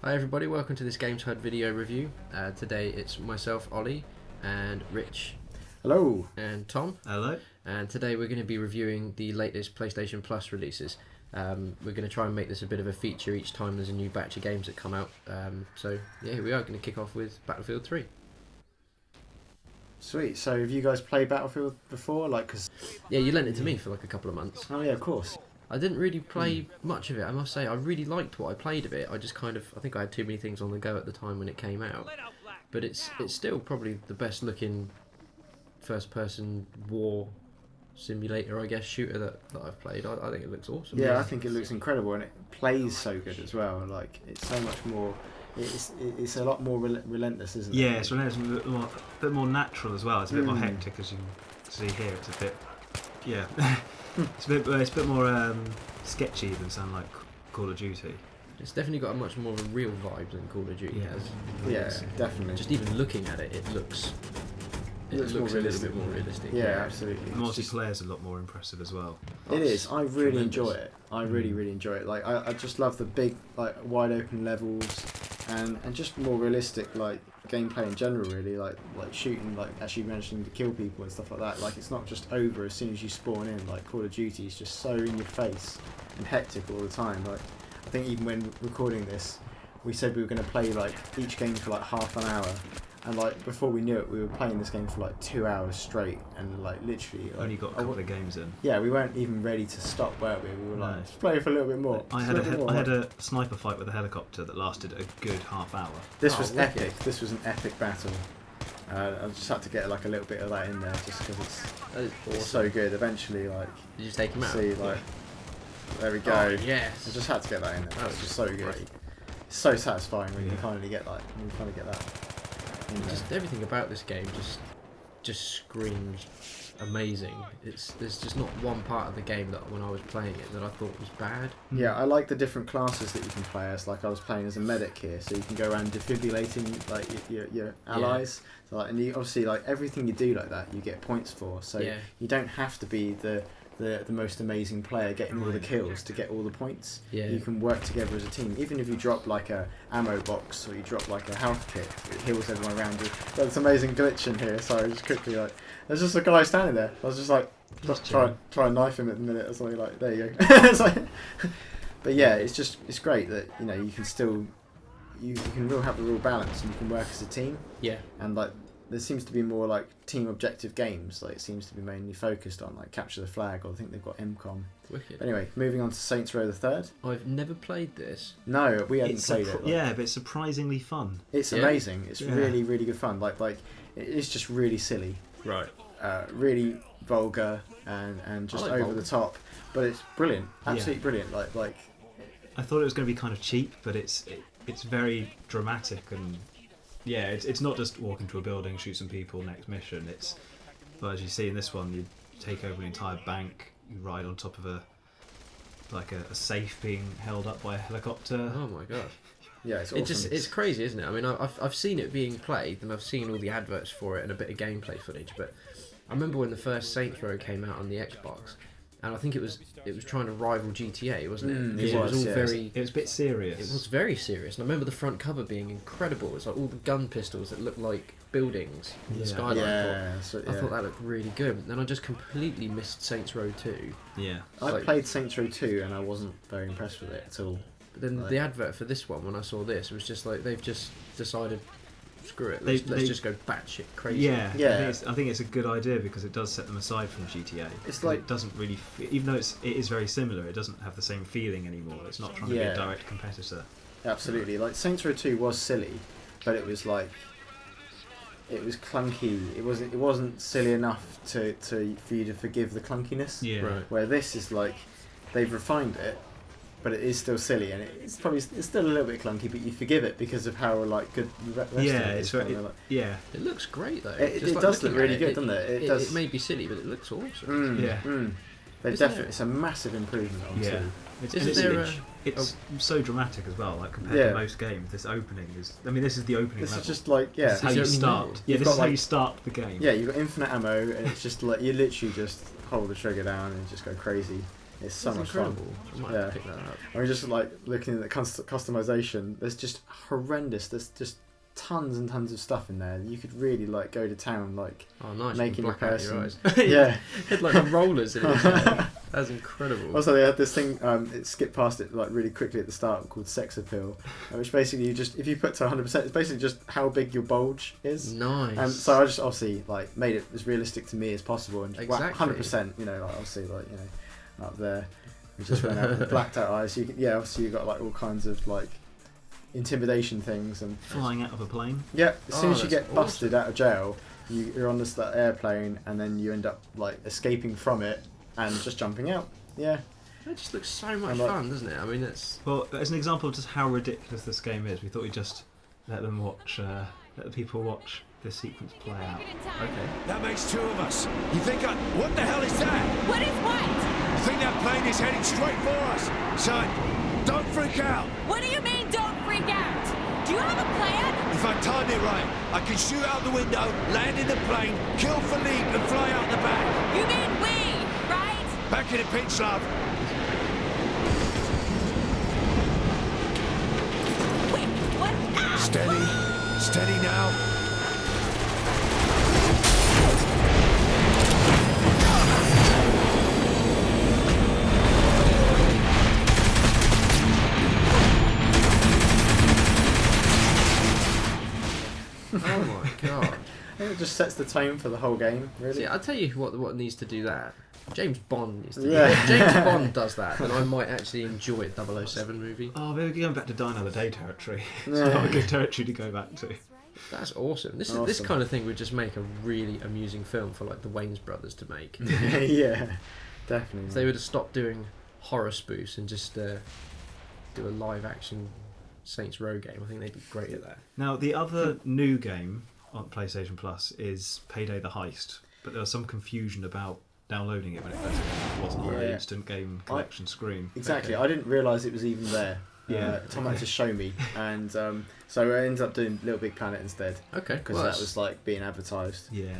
Hi everybody, welcome to this Games Herd video review. Today it's myself, Ollie, and Rich. Hello. And Tom. Hello. And today we're going to be reviewing the latest PlayStation Plus releases. We're going to try and make this a bit of a feature each time there's a new batch of games that come out. So yeah, here we are going to kick off with Battlefield 3. Sweet. So have you guys played Battlefield before? Yeah, you lent it to me for like a couple of months. Oh yeah, of course. I didn't really play much of it, I must say. I really liked what I played of it. I think I had too many things on the go at the time when it came out. But it's still probably the best looking first person war simulator, I guess, shooter that I've played. I think it looks awesome. Yeah, I think it looks incredible, and it plays so good as well. Like, it's so much more. It's a lot more relentless, isn't it? Yeah, it's relentless, a bit more natural as well. It's a bit more hectic, as you can see here. It's a bit, it's a bit more sketchy than sound like Call of Duty. It's definitely got a much more of a real vibe than Call of Duty has. Yeah, definitely. Just even looking at it, it looks a little bit more realistic. Yeah, absolutely. The multiplayer's a lot more impressive as well. It is. I really enjoy it. I really enjoy it. Like, I just love the big, like, wide open levels, and just more realistic, like, gameplay in general. Really, like shooting, like actually managing to kill people and stuff like that. Like, it's not just over as soon as you spawn in. Like, Call of Duty is just so in your face and hectic all the time. Like, I think even when recording this, we said we were going to play like each game for like half an hour, and like before we knew it, we were playing this game for like 2 hours straight, and like literally like, Only got a couple of games in. Yeah, we weren't even ready to stop, were we? We were like, let's play for a little bit more. I had a sniper fight with a helicopter that lasted a good half hour. This was epic. This was an epic battle. I just had to get like a little bit of that in there, just because it's so good. Eventually, like, did you just take him out? See, like, there we go. Oh, yes. I just had to get that in there. That was just so good. Great. It's so satisfying when you finally get that. Just everything about this game just screams amazing. There's just not one part of the game that when I was playing it that I thought was bad. Yeah, I like the different classes that you can play as. Like, I was playing as a medic here, so you can go around defibrillating like your allies. So, like, and you obviously, like, everything you do like that, you get points for. So you don't have to be the most amazing player getting all the kills to get all the points. Yeah. You can work together as a team. Even if you drop like a ammo box or you drop like a health kit, it heals everyone around you. There's an amazing glitch in here. Sorry, just quickly, like, there's just a guy standing there. I was just like, try and knife him at the minute or something. Like, there you go. It's like, but yeah, it's great that, you know, you can still you can have a real balance, and you can work as a team. Yeah. And like, there seems to be more like team objective games. Like, it seems to be mainly focused on like capture the flag, or I think they've got MCOM. Wicked. Anyway, moving on to Saints Row the Third. I've never played this. No, we hadn't played it. Like, yeah, but it's surprisingly fun. It's amazing. It's really good fun. Like it's just really silly. Right. Really vulgar and just like over vulgar. the top, but it's brilliant. Absolutely brilliant. Like. I thought it was going to be kind of cheap, but it's very dramatic, and yeah, it's not just walk into a building, shoot some people, next mission. But as you see in this one, you take over an entire bank, you ride on top of a safe being held up by a helicopter. Oh my god. Yeah, it's awesome. It's crazy, isn't it? I mean, I've seen it being played, and I've seen all the adverts for it and a bit of gameplay footage. But I remember when the first Saints Row came out on the Xbox, and I think it was trying to rival GTA, wasn't it? It was all very. It was a bit serious. It was very serious, and I remember the front cover being incredible. It was like all the gun pistols that looked like buildings in the skyline. Yeah, I thought that looked really good. But then I just completely missed Saints Row 2. Yeah. I played Saints Row 2 and I wasn't very impressed with it at all. But then the advert for this one, when I saw this, it was just like they've just decided, screw it, let's just go batshit crazy. Yeah. I think it's a good idea because it does set them aside from GTA. It's like, it doesn't really, even though it is very similar, it doesn't have the same feling anymore. It's not trying to be a direct competitor. Absolutely. Like, Saints Row 2 was silly, but it was like, it was clunky. It wasn't silly enough for you to forgive the clunkiness. Yeah. Right. Where this is like, they've refined it, but it is still silly, and it's still a little bit clunky, but you forgive it because of how like good the rest of it is. It looks great though. It does look really good, doesn't it? It may be silly, but it looks awesome. It's a massive improvement on 2. It's so dramatic as well, like compared to most games. This opening is, I mean, this is the opening This level. is just like, This is how you start. Yeah, this is how you start the game. Yeah, you've got infinite ammo, and it's just like, you literally just hold the trigger down and just go crazy. It's so That's much incredible. fun. I might Yeah. have to pick that up. I mean, just like looking at the customization, there's just horrendous. There's just tons and tons of stuff in there. You could really like go to town, like Oh, nice. making Black your out your person. eyes. Yeah. Had like the rollers in it. That's incredible. Also, they had this thing. It skipped past it like really quickly at the start called sex appeal, which basically you just if you put to 100%, it's basically just how big your bulge is. Nice. And so I just obviously like made it as realistic to me as possible and just Exactly. 100%. You know, like obviously like up there, we just went out with blacked out eyes. You can, yeah, obviously you got like all kinds of like intimidation things and Flying out of a plane. yeah. As soon Oh, as you that's get busted out of jail, you're on this like, airplane and then you end up like escaping from it and just jumping out. Yeah. It just looks so much And, like- fun, doesn't it? I mean, it's Well, as an example of just how ridiculous this game is, we thought we'd just let the people watch this sequence play out. okay. That makes two of us. You think what the hell is that? What is what? I think that plane is heading straight for us. Son, don't freak out. What do you mean don't freak out? Do you have a plan? If I time it right, I can shoot out the window, land in the plane, kill Philippe and fly out the back. You mean we, right? Back in a pinch, love. Wait, what? Ah! Steady now. Oh my god. I think it just sets the tone for the whole game. Really. See, I'll tell you what needs to do that. James Bond needs to do Yeah. that. If James Bond does that, then I might actually enjoy it. 007 movie. Oh, maybe going back to Die Another Day territory. It's Yeah. not a good territory to go back to. That's awesome. This Awesome. kind of thing would just make a really amusing film for like the Wayans brothers to make. Yeah, definitely. If they were to stop doing horror spoofs and just do a live action Saints Row game, I think they'd be great at that. Now, the other new game on PlayStation Plus is Payday The Heist, but there was some confusion about downloading it when it first came out. It wasn't on the Yeah. instant game collection screen. Exactly. Okay. I didn't realise it was even there. Yeah. Tom had to show me, and so I ended up doing Little Big Planet instead Okay, because well, that was like being advertised. Yeah.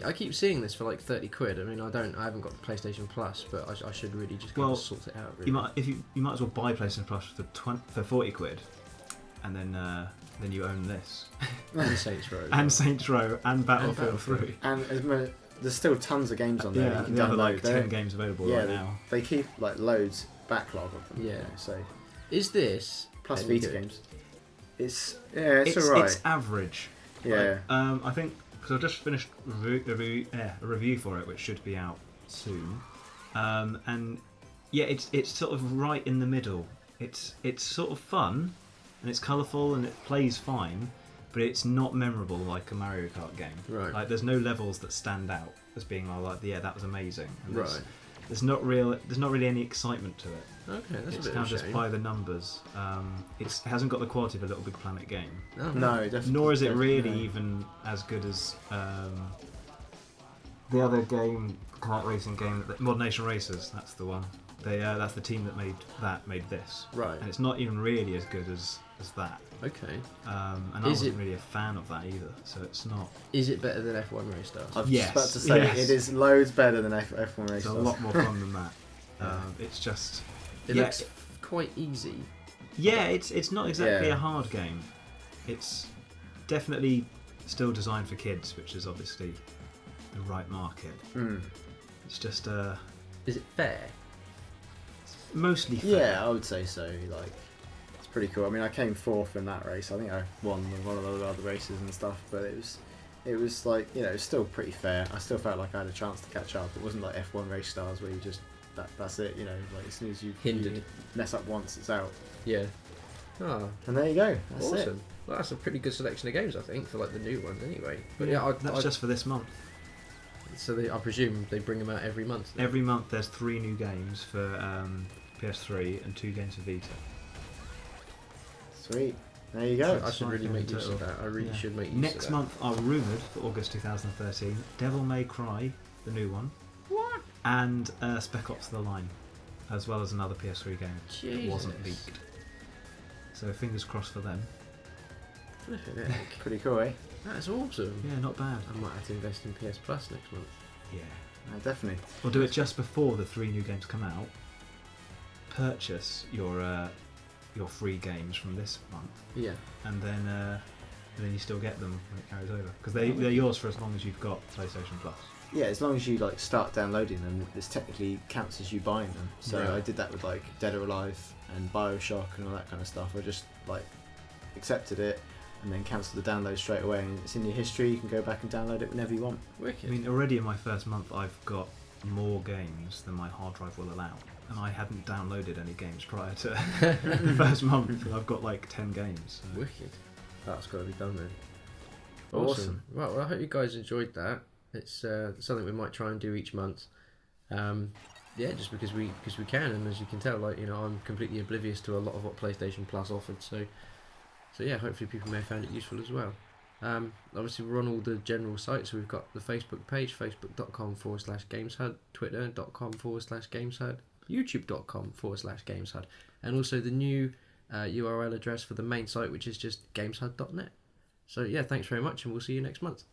I keep seeing this for like 30 quid. I mean, I haven't got PlayStation Plus, but I should really just kind Well, of sort it out. Really. You might as well buy PlayStation Plus for 40 quid, and then you own this And Saints Row. and Saints Row and Battlefield Battlefield. 3. And there's still tons of games on there that Yeah, you can the other download. like They 10 don't- games available yeah, right they, now. they keep like loads backlog of them. Yeah. You know, so Is this plus any Vita good? games. It's alright. It's average. Yeah. I think because I've just finished a review for it, which should be out soon, and yeah, it's sort of right in the middle. It's sort of fun, and it's colourful, and it plays fine, but it's not memorable like a Mario Kart game. Right. Like there's no levels that stand out as being like yeah, that was amazing. And Right. There's not really any excitement to it. Okay, that's It's a bit now of a just shame. by the numbers. It hasn't got the quality of a Little Big Planet game. Oh, No, definitely. Nor is it really no. even as good as the other game, kart racing game, Mod Nation Racers. That's the one. That's the team that made this. Right. And it's not even really as good as that. Okay. And I Is wasn't it- really a fan of that either. So it's not. Is it better than F1 Race Stars? I was Yes, just about to say yes. it is loads better than F1 Race It's a Stars. lot more fun than that. It's just. It yeah, looks quite easy. Yeah, it's not exactly Yeah. a hard game. It's definitely still designed for kids, which is obviously the right market. Mm. It's just Is it fair? mostly fair. Yeah, I would say so. Like, it's pretty cool. I mean, I came fourth in that race. I think I won one of the other races and stuff. But it was like, you know, it's still pretty fair. I still felt like I had a chance to catch up. It wasn't like F1 Race Stars where you just that's it. You know, like as soon as you Hindered. mess up once, it's out. Yeah. Oh, And there you go. That's awesome. it. Well, that's a pretty good selection of games, I think, for like the new ones anyway. But yeah, That's just for this month. so I presume they bring them out every month. then? Every month there's 3 new games for PS3 and 2 games for Vita. Sweet. There you go. I should really Five make games use of total. that. I really Yeah. should make use Next of that. month are rumoured for August 2013 Devil May Cry, the new one. What? And Spec Ops The Line, as well as another PS3 game that wasn't Jesus. leaked. So fingers crossed for them. Flipping heck. Pretty cool, eh? That's awesome. Yeah, not bad. I might have to invest in PS Plus next month. Yeah. Definitely. We'll do it just before the 3 new games come out, purchase your free games from this month, Yeah. and then you still get them when it carries over, because they're yours for as long as you've got PlayStation Plus. Yeah, as long as you like start downloading them, this technically counts as you buying them. So Right. I did that with like Dead or Alive and BioShock and all that kind of stuff. I just like accepted it and then cancelled the download straight away, and it's in your history. You can go back and download it whenever you want. Wicked. I mean, already in my first month, I've got more games than my hard drive will allow, and I hadn't downloaded any games prior to the first month, and I've got like 10 games. So. Wicked. That's got to be done then. Awesome. Right, well, I hope you guys enjoyed that. It's something we might try and do each month. Yeah, just because we can, and as you can tell, like, you know, I'm completely oblivious to a lot of what PlayStation Plus offered. So yeah, hopefully people may have found it useful as well. Obviously, we're on all the general sites. So we've got the Facebook page, facebook.com/GamesHud, twitter.com/GamesHud, youtube.com/GamesHud, and also the new URL address for the main site, which is just gameshud.net. So yeah, thanks very much, and we'll see you next month.